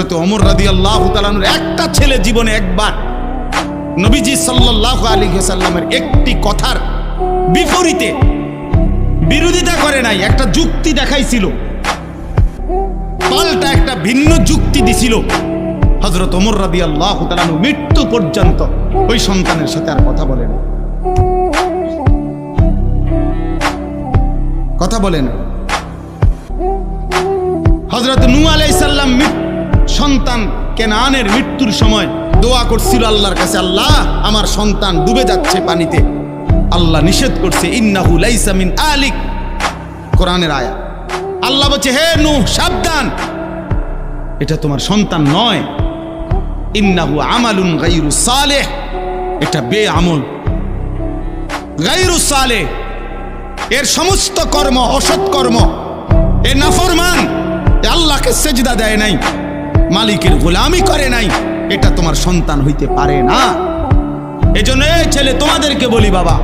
হযরত ওমর রাদিয়াল্লাহু তাআলা আনহুর একটা ছেলে জীবনে একবার নবীজি সাল্লাল্লাহু আলাইহি ওয়াসাল্লামের একটি কথার বিপরীতে বিরোধিতা করে নাই, একটা যুক্তি দেখাইছিল, পাল্টা একটা ভিন্ন যুক্তি দিছিল। হযরত ওমর রাদিয়াল্লাহু তাআলা আনহু মৃত্যু পর্যন্ত ওই সন্তানের সাথে আর কথা বলেন, কথা বলেন। হযরত নূহ আলাইহিস সালাম সন্তান কেনানের মৃত্যুর সময় দোয়া করছিল আল্লাহর কাছে, আল্লাহ আমার সন্তান ডুবে যাচ্ছে পানিতে। আল্লাহ নিষেধ করছে, ইন্নাহু লাইসা মিন আলিক, কোরআনের আয়াত। আল্লাহ বলছে, হে নূহ সাবধান, এটা তোমার সন্তান নয়। ইন্নাহু আমালুন গায়রু সালেহ, এটা বেআমল, গায়রু সালেহ, এর সমস্ত কর্ম অসৎ কর্ম, এ নাফরমান, এ আল্লাহকে সেজদা দেয় নাই, মালিকের গোলামি করে নাই, এটা তোমার সন্তান হইতে পারে না। এজন্য এই ছেলে তোমাদেরকে বলি বাবা,